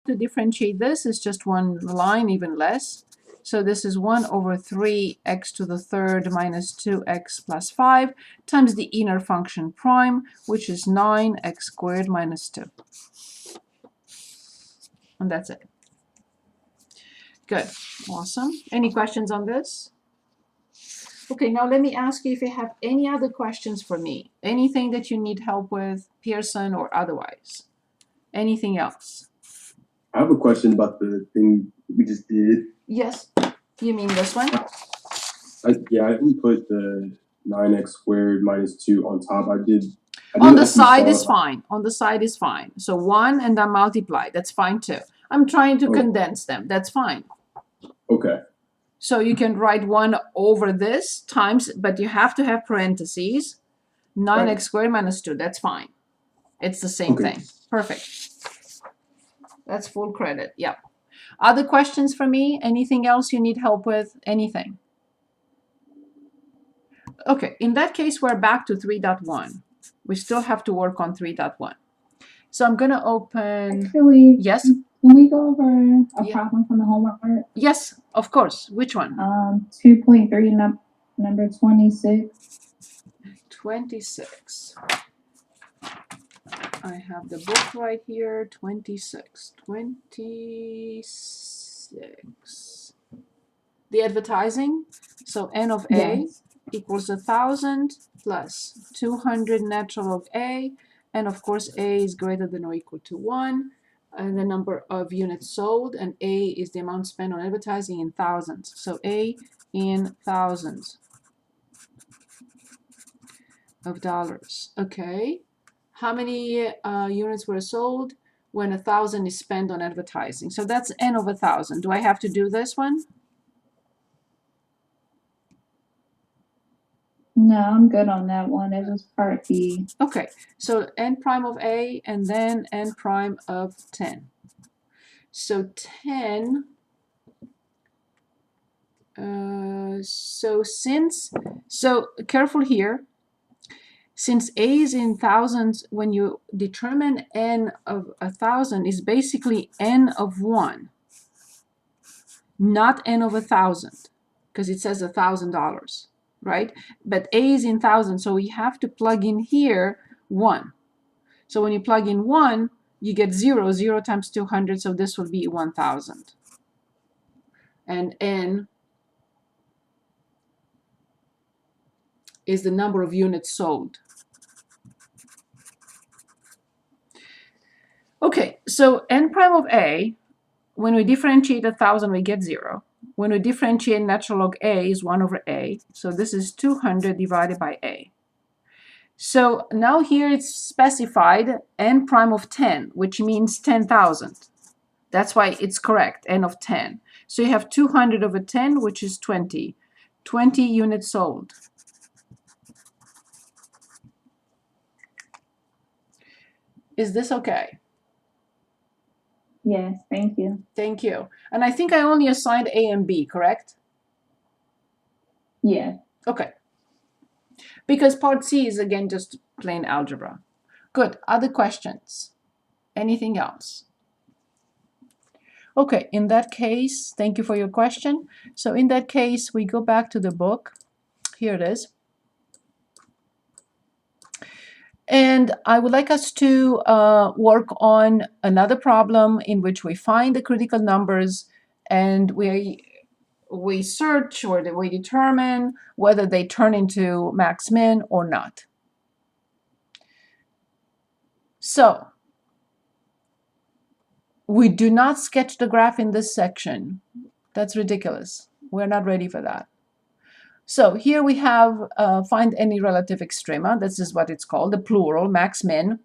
to differentiate this is just one line, even less. So this is 1 over 3x to the third minus 2x plus 5 times the inner function prime, which is 9x squared minus 2. And that's it. Good. Awesome. Any questions on this? Okay, now let me ask you if you have any other questions for me. Anything that you need help with, Pearson or otherwise. Anything else? I have a question about the thing we just did. Yes. You mean this one? Yeah, I didn't put the 9x squared minus 2 on top. I did On the side is fine. On the side is fine. So 1 and then multiply. That's fine too. I'm trying to condense them. That's fine. Okay. So you can write 1 over this times, but you have to have parentheses. 9x squared minus 2. That's fine. It's the same thing. Perfect. That's full credit. Yep. Other questions for me? Anything else you need help with? Anything? Okay. In that case, we're back to 3.1. We still have to work on 3.1. So I'm going to open... Actually, yes? Can we go over a problem from the homework? Yes, of course. Which one? 2.3, number 26. 26. I have the book right here. 26. 26. The advertising. So n of a equals 1,000 plus 200 natural log a. And of course, a is greater than or equal to 1. And the number of units sold. And a is the amount spent on advertising in thousands. So a in thousands of dollars. Okay. How many units were sold when 1,000 is spent on advertising? So that's n of 1,000. Do I have to do this one? No, I'm good on that one. It was part B. Okay, so n prime of a and then n prime of 10. So 10. So careful here. Since a is in thousands, when you determine n of 1,000 is basically n of 1, not n of 1,000, because it says $1,000, right? But a is in thousands, so we have to plug in here 1. So when you plug in 1, you get 0. 0 times 200, so this will be 1,000. And n is the number of units sold. Okay, so n prime of a, when we differentiate 1,000, we get 0. When we differentiate natural log a is 1 over a. So this is 200 divided by a. So now here it's specified n prime of 10, which means 10,000. That's why it's correct, n of 10. So you have 200 over 10, which is 20. 20 units sold. Is this okay? Yes, thank you. Thank you. And I think I only assigned A and B, correct? Yeah. Okay. Because part C is, again, just plain algebra. Good. Other questions? Anything else? Okay, in that case, thank you for your question. So in that case, we go back to the book. Here it is. And I would like us to work on another problem in which we find the critical numbers and we search or we determine whether they turn into max-min or not. So we do not sketch the graph in this section. That's ridiculous. We're not ready for that. So here we have find any relative extrema. This is what it's called, the plural, max-min,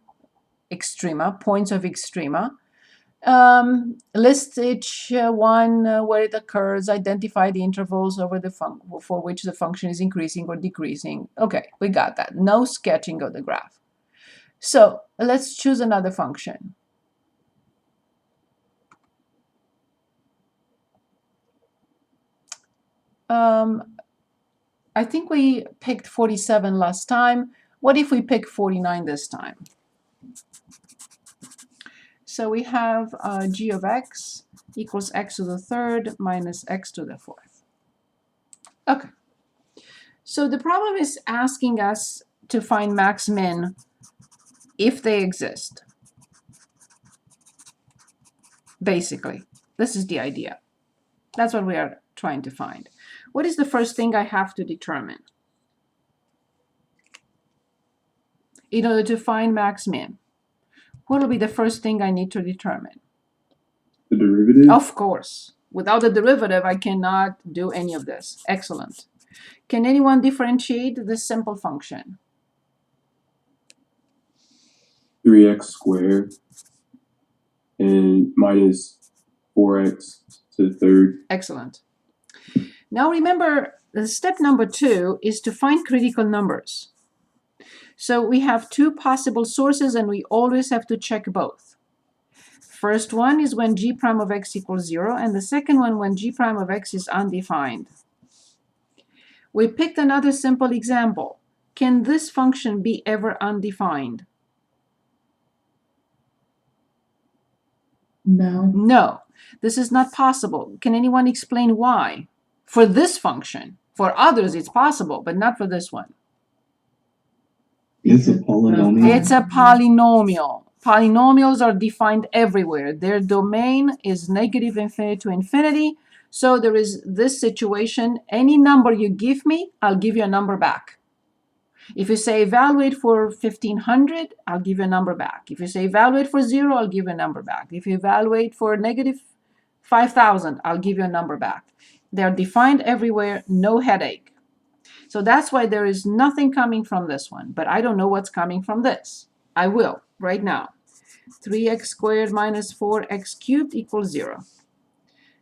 extrema, points of extrema. List each one where it occurs, identify the intervals over the for which the function is increasing or decreasing. Okay, we got that. No sketching of the graph. So let's choose another function. I think we picked 47 last time. What if we pick 49 this time? So we have g of x equals x to the third minus x to the fourth. Okay. So the problem is asking us to find max min if they exist. Basically, this is the idea. That's what we are trying to find. What is the first thing I have to determine in order to find max min? What will be the first thing I need to determine? The derivative? Of course. Without the derivative, I cannot do any of this. Excellent. Can anyone differentiate this simple function? 3x squared and minus 4x to the third. Excellent. Now remember, the step number 2 is to find critical numbers. So we have two possible sources and we always have to check both. First one is when g prime of x equals 0, and the second one when g prime of x is undefined. We picked another simple example. Can this function be ever undefined? No. No, this is not possible. Can anyone explain why? For this function. For others it's possible, but not for this one. It's a polynomial. It's a polynomial. Polynomials are defined everywhere. Their domain is negative infinity to infinity. So there is this situation. Any number you give me, I'll give you a number back. If you say evaluate for 1500, I'll give you a number back. If you say evaluate for 0, I'll give you a number back. If you evaluate for negative 5000, I'll give you a number back. They're defined everywhere, no headache. So that's why there is nothing coming from this one, but I don't know what's coming from this. I will right now. 3x squared minus 4x cubed equals 0.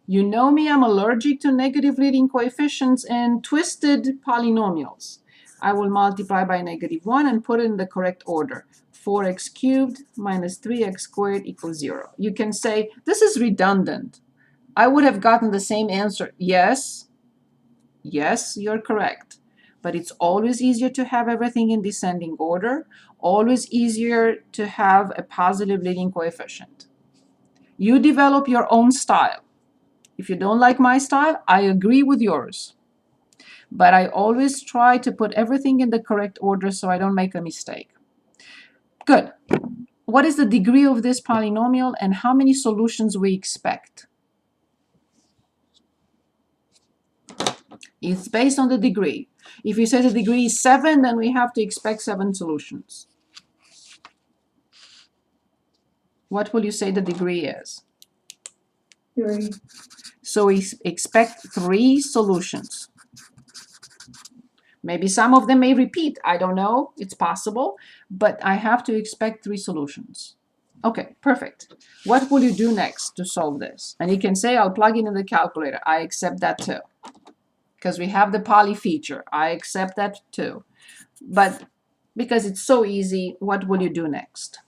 You know me, I'm allergic to negative leading coefficients and twisted polynomials. I will multiply by -1 and put it in the correct order. 4x cubed minus 3x squared equals 0. You can say, this is redundant. I would have gotten the same answer. Yes, you're correct. But it's always easier to have everything in descending order, always easier to have a positive leading coefficient. You develop your own style. If you don't like my style, I agree with yours. But I always try to put everything in the correct order so I don't make a mistake. Good. What is the degree of this polynomial and how many solutions we expect? It's based on the degree. If you say the degree is 7, then we have to expect 7 solutions. What will you say the degree is? 3. So we expect 3 solutions. Maybe some of them may repeat. I don't know. It's possible. But I have to expect 3 solutions. Okay, perfect. What will you do next to solve this? And you can say, I'll plug it in the calculator. I accept that too. Because we have the poly feature. I accept that too. But because it's so easy, what will you do next?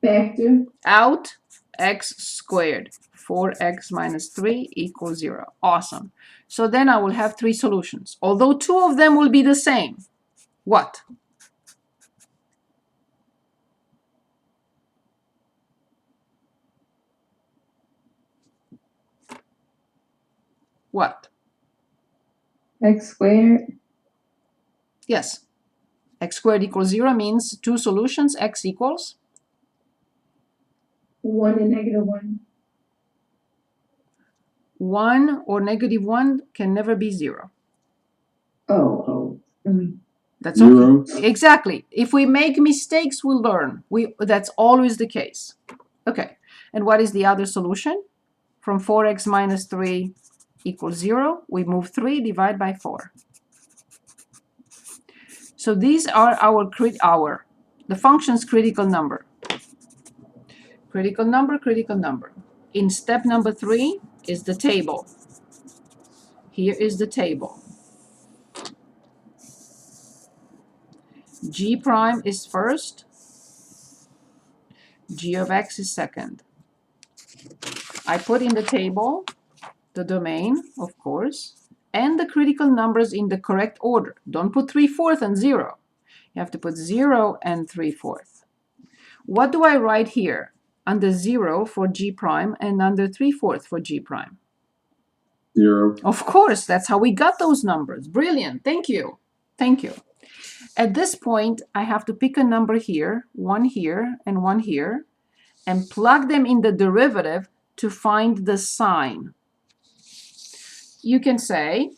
Factor. Out x squared. 4x minus 3 equals 0. Awesome. So then I will have 3 solutions. Although 2 of them will be the same. What? What? X squared. Yes. X squared equals 0 means 2 solutions. X equals 1 and -1. 1 or -1 can never be 0. That's Zero. okay. Exactly. If we make mistakes, we learn. That's always the case. Okay. And what is the other solution? From 4x minus 3 equals 0, we move 3, divide by 4. So these are the function's critical number. Critical number, critical number. In step number 3 is the table. Here is the table. G prime is first. G of x is second. I put in the table the domain, of course, and the critical numbers in the correct order. Don't put 3/4 and 0. You have to put 0 and 3/4. What do I write here? Under 0 for G prime and under 3/4 for G prime. 0. Of course, that's how we got those numbers. Brilliant. Thank you. Thank you. At this point, I have to pick a number here, one here, and one here, and plug them in the derivative to find the sign. You can say,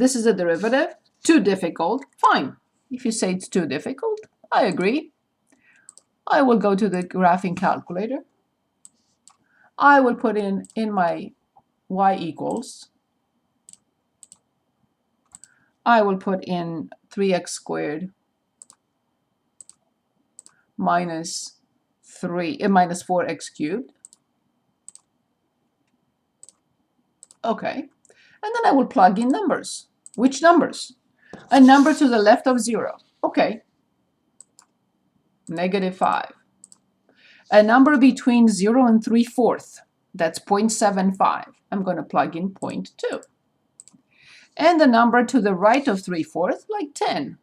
this is a derivative, too difficult. Fine. If you say it's too difficult, I agree. I will go to the graphing calculator. I will put in my y equals. I will put in 3x squared minus 4x cubed. Okay. And then I will plug in numbers. Which numbers? A number to the left of 0. Okay. -5. A number between 0 and 3/4. That's 0.75. I'm going to plug in 0.2. And the number to the right of 3/4, like 10.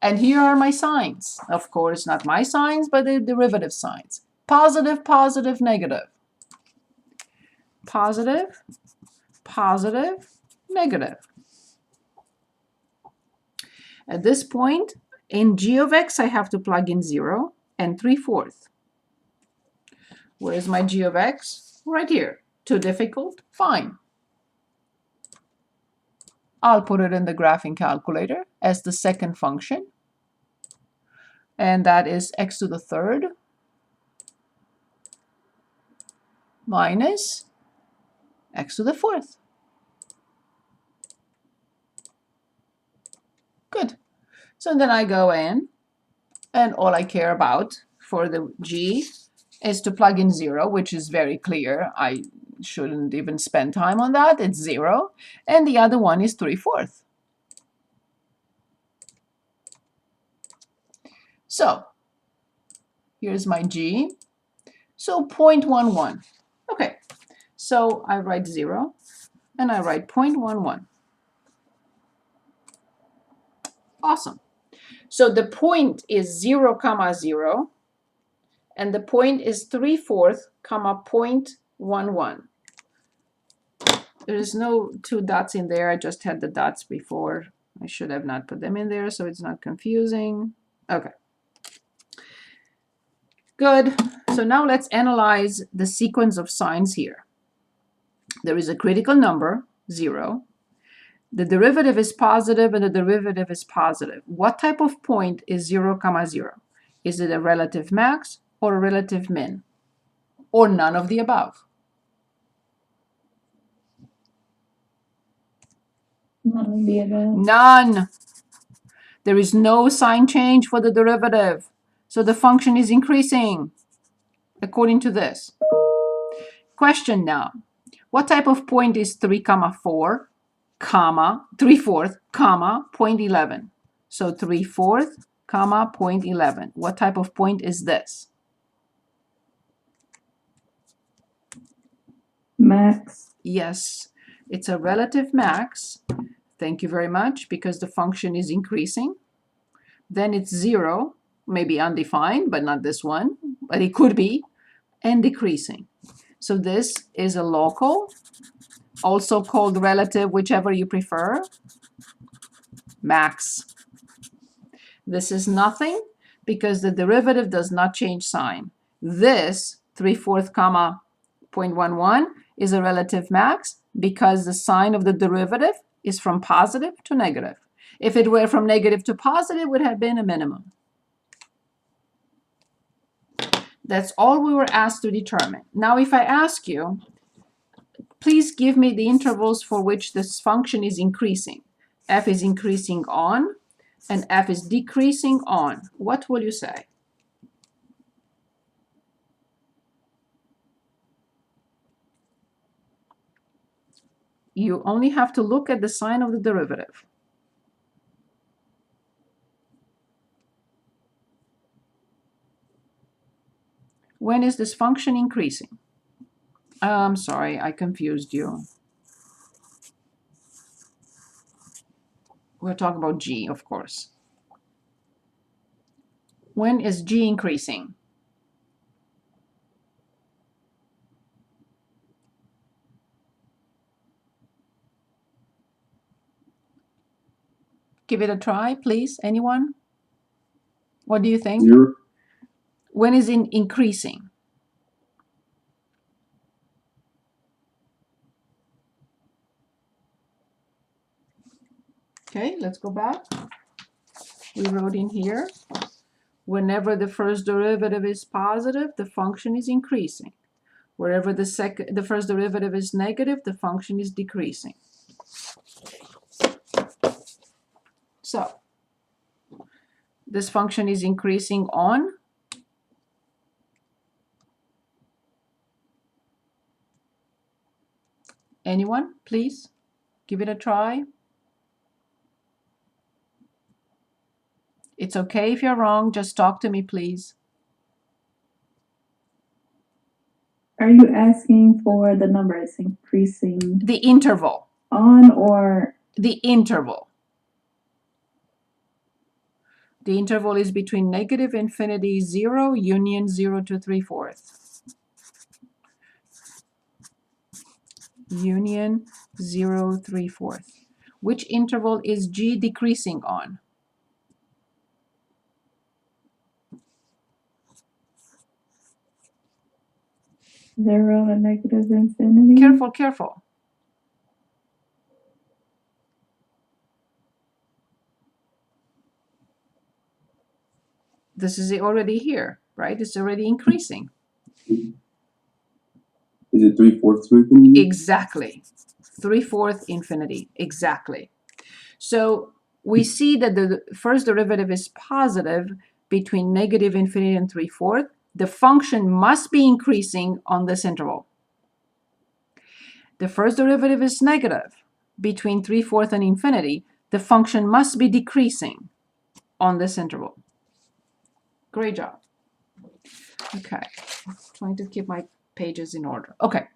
And here are my signs. Of course, not my signs, but the derivative signs. Positive, positive, negative. Positive, positive, negative. At this point, in g of x, I have to plug in 0 and 3/4. Where is my g of x? Right here. Too difficult? Fine. I'll put it in the graphing calculator as the second function. And that is x to the third minus x to the fourth. Good. So then I go in, and all I care about for the g is to plug in 0, which is very clear. I shouldn't even spend time on that. It's 0. And the other one is 3/4. So here's my g. So 0.11. Okay. So I write 0 and I write 0.11. Awesome. So the point is 0, 0, and the point is 3/4, 0.11. There is no 2 dots in there. I just had the dots before. I should have not put them in there so it's not confusing. Okay. Good. So now let's analyze the sequence of signs here. There is a critical number, 0. The derivative is positive and the derivative is positive. What type of point is 0, 0? Is it a relative max or a relative min? Or none of the above? None of the above. None. There is no sign change for the derivative. So the function is increasing according to this. Question now. What type of point is 3, 4, 3/4, 0.11? So 3/4, 0.11. What type of point is this? Max. Yes, it's a relative max. Thank you very much, because the function is increasing. Then it's 0, maybe undefined, but not this one, but it could be, and decreasing. So this is a local, also called relative, whichever you prefer, max. This is nothing because the derivative does not change sign. This 3/4, 0.11 is a relative max because the sign of the derivative is from positive to negative. If it were from negative to positive, it would have been a minimum. That's all we were asked to determine. Now, if I ask you, please give me the intervals for which this function is increasing. F is increasing on, and F is decreasing on. What will you say? You only have to look at the sign of the derivative. When is this function increasing? I'm sorry, I confused you. We're talking about g, of course. When is g increasing? Give it a try, please. Anyone? What do you think? 0. When is it increasing? Okay, let's go back. We wrote in here, whenever the first derivative is positive, the function is increasing. Wherever the first derivative is negative, the function is decreasing. So this function is increasing on anyone, please give it a try. It's okay if you're wrong, just talk to me, please. Are you asking for the number it's increasing The interval, on or the interval. The interval is between negative infinity 0 union 0 to 3/4. Union 0 3/4. Which interval is g decreasing on? 0 and negative infinity? Careful, careful. This is already here, right? It's already increasing. Is it 3/4 to infinity? Exactly. 3/4 infinity. Exactly. So we see that the first derivative is positive between negative infinity and 3/4. The function must be increasing on this interval. The first derivative is negative between 3/4 and infinity. The function must be decreasing on this interval. Great job. Okay, I'm trying to keep my pages in order. Okay,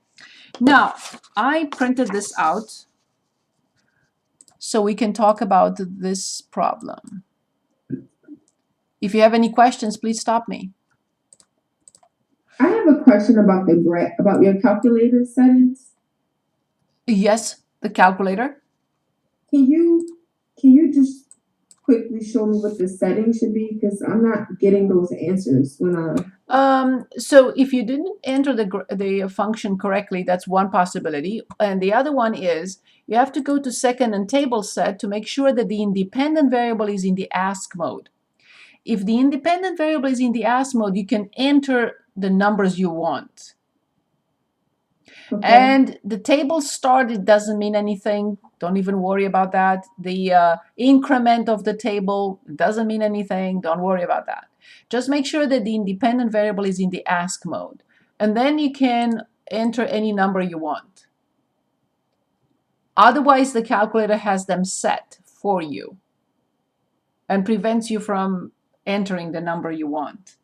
now I printed this out so we can talk about this problem. If you have any questions, please stop me. I have a question about about your calculator settings. Yes, the calculator. Can you just quickly show me what the settings should be? Because I'm not getting those answers when I. So if you didn't enter the function correctly, that's one possibility. And the other one is you have to go to second and table set to make sure that the independent variable is in the ask mode. If the independent variable is in the ask mode, you can enter the numbers you want. Okay. And the table start, it doesn't mean anything. Don't even worry about that. The increment of the table doesn't mean anything. Don't worry about that. Just make sure that the independent variable is in the ask mode. And then you can enter any number you want. Otherwise, the calculator has them set for you and prevents you from entering the number you want.